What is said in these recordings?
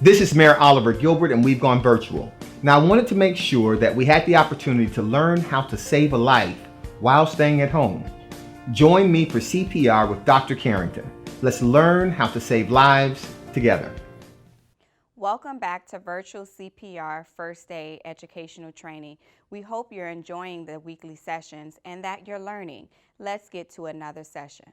This is Mayor Oliver Gilbert, and we've gone virtual. Now, I wanted to make sure that we had the opportunity to learn how to save a life while staying at home. Join me for CPR with Dr. Carrington. Let's learn how to save lives together. Welcome back to Virtual CPR First Aid Educational Training. We hope you're enjoying the weekly sessions and that you're learning. Let's get to another session.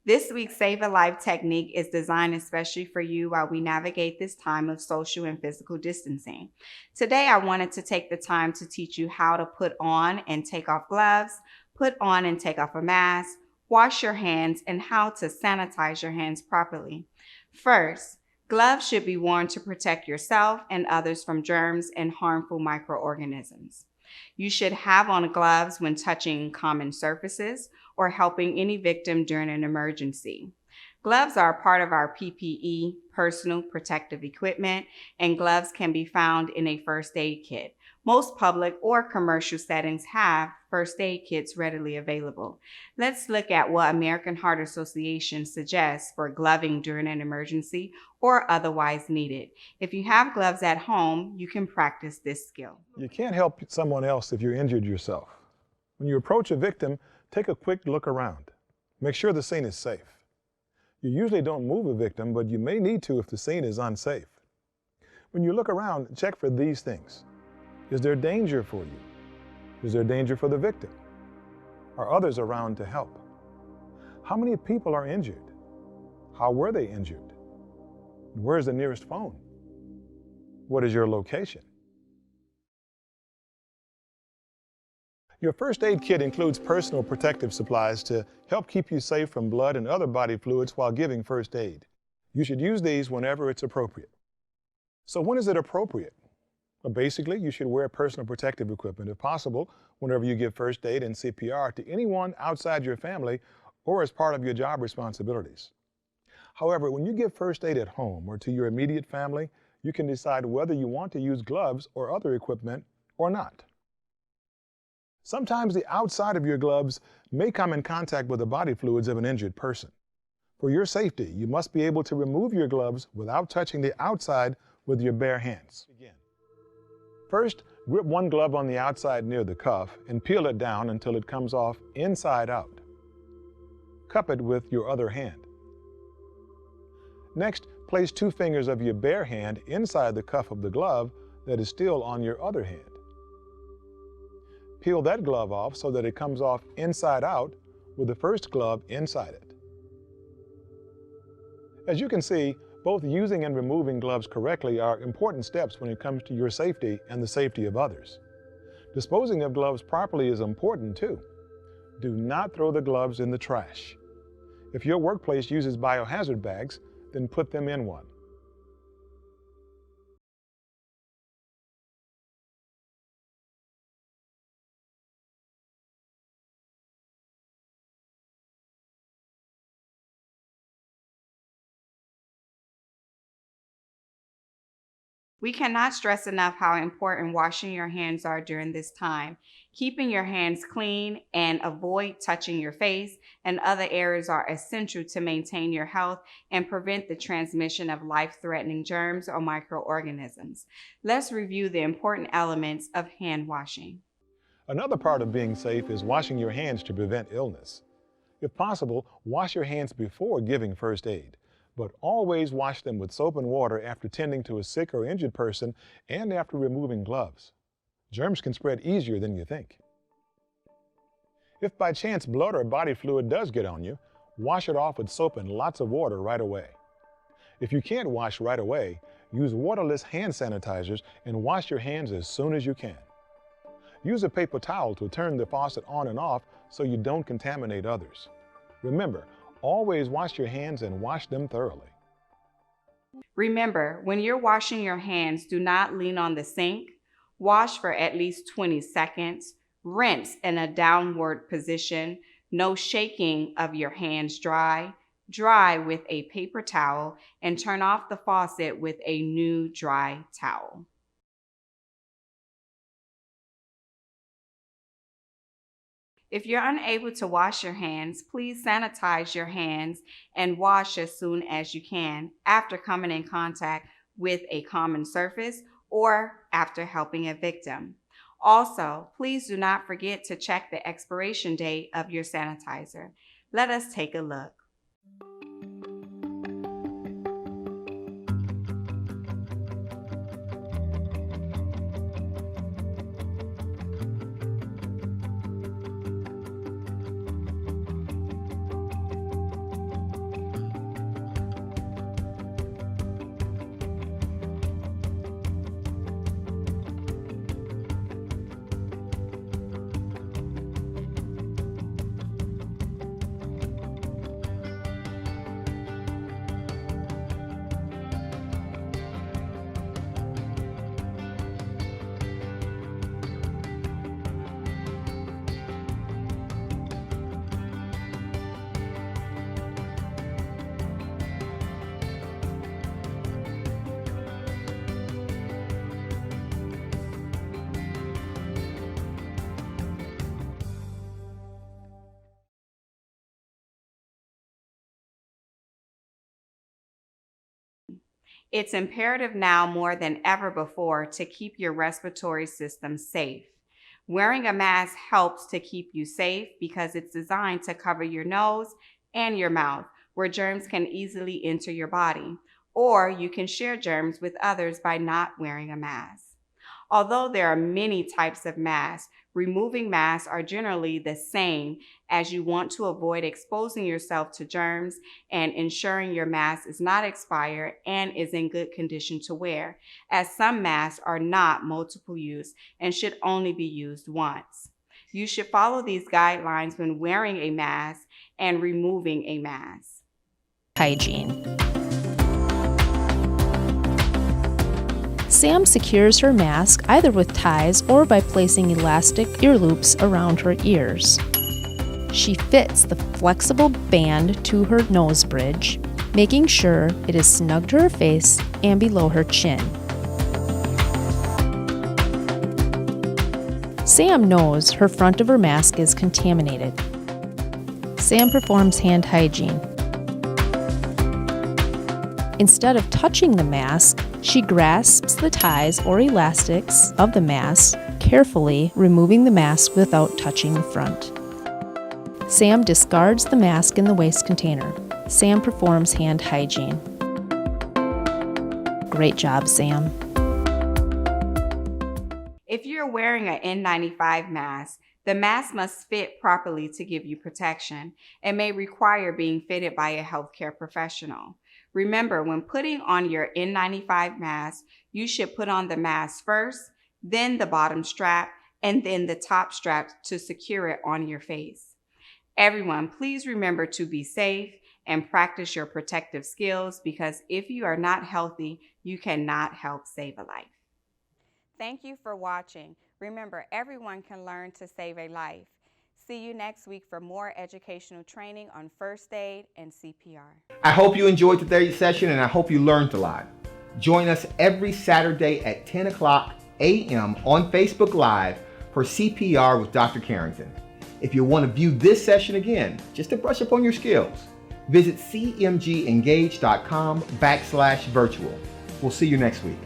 This week's Save a Life technique is designed especially for you while we navigate this time of social and physical distancing. Today, I wanted to take the time to teach you how to put on and take off gloves, put on and take off a mask, wash your hands, and how to sanitize your hands properly. First, gloves should be worn to protect yourself and others from germs and harmful microorganisms. You should have on gloves when touching common surfaces or helping any victim during an emergency. Gloves are a part of our PPE, personal protective equipment, and gloves can be found in a first aid kit. Most public or commercial settings have first aid kits readily available. Let's look at what American Heart Association suggests for gloving during an emergency or otherwise needed. If you have gloves at home, you can practice this skill. You can't help someone else if you're injured yourself. When you approach a victim, take a quick look around. Make sure the scene is safe. You usually don't move a victim, but you may need to if the scene is unsafe. When you look around, check for these things. Is there danger for you? Is there danger for the victim? Are others around to help? How many people are injured? How were they injured? Where's the nearest phone? What is your location? Your first aid kit includes personal protective supplies to help keep you safe from blood and other body fluids while giving first aid. You should use these whenever it's appropriate. So when is it appropriate? Well, basically, you should wear personal protective equipment, if possible, whenever you give first aid and CPR to anyone outside your family or as part of your job responsibilities. However, when you give first aid at home or to your immediate family, you can decide whether you want to use gloves or other equipment or not. Sometimes the outside of your gloves may come in contact with the body fluids of an injured person. For your safety, you must be able to remove your gloves without touching the outside with your bare hands. First, grip one glove on the outside near the cuff and peel it down until it comes off inside out. Cup it with your other hand. Next, place 2 fingers of your bare hand inside the cuff of the glove that is still on your other hand. Peel that glove off so that it comes off inside out with the first glove inside it. As you can see, both using and removing gloves correctly are important steps when it comes to your safety and the safety of others. Disposing of gloves properly is important too. Do not throw the gloves in the trash. If your workplace uses biohazard bags, then put them in one. We cannot stress enough how important washing your hands are during this time. Keeping your hands clean and avoid touching your face and other areas are essential to maintain your health and prevent the transmission of life-threatening germs or microorganisms. Let's review the important elements of hand washing. Another part of being safe is washing your hands to prevent illness. If possible, wash your hands before giving first aid, but always wash them with soap and water after tending to a sick or injured person and after removing gloves. Germs can spread easier than you think. If by chance blood or body fluid does get on you, wash it off with soap and lots of water right away. If you can't wash right away, use waterless hand sanitizers and wash your hands as soon as you can. Use a paper towel to turn the faucet on and off so you don't contaminate others. Remember, always wash your hands and wash them thoroughly. Remember, when you're washing your hands, do not lean on the sink. Wash for at least 20 seconds. Rinse in a downward position. No shaking of your hands dry. Dry with a paper towel and turn off the faucet with a new dry towel. If you're unable to wash your hands, please sanitize your hands and wash as soon as you can after coming in contact with a common surface or after helping a victim. Also, please do not forget to check the expiration date of your sanitizer. Let us take a look. It's imperative now more than ever before to keep your respiratory system safe. Wearing a mask helps to keep you safe because it's designed to cover your nose and your mouth, where germs can easily enter your body, or you can share germs with others by not wearing a mask. Although there are many types of masks, removing masks are generally the same as you want to avoid exposing yourself to germs and ensuring your mask is not expired and is in good condition to wear, as some masks are not multiple use and should only be used once. You should follow these guidelines when wearing a mask and removing a mask. Hygiene. Sam secures her mask either with ties or by placing elastic ear loops around her ears. She fits the flexible band to her nose bridge, making sure it is snug to her face and below her chin. Sam knows her front of her mask is contaminated. Sam performs hand hygiene. Instead of touching the mask, she grasps the ties or elastics of the mask, carefully removing the mask without touching the front. Sam discards the mask in the waste container. Sam performs hand hygiene. Great job, Sam. If you're wearing an N95 mask, the mask must fit properly to give you protection and may require being fitted by a healthcare professional. Remember, when putting on your N95 mask, you should put on the mask first, then the bottom strap, and then the top strap to secure it on your face. Everyone, please remember to be safe and practice your protective skills, because if you are not healthy, you cannot help save a life. Thank you for watching. Remember, everyone can learn to save a life. See you next week for more educational training on first aid and CPR. I hope you enjoyed today's session and I hope you learned a lot. Join us every Saturday at 10 o'clock a.m. on Facebook Live for CPR with Dr. Carrington. If you want to view this session again, just to brush up on your skills, visit cmgengage.com/virtual. We'll see you next week.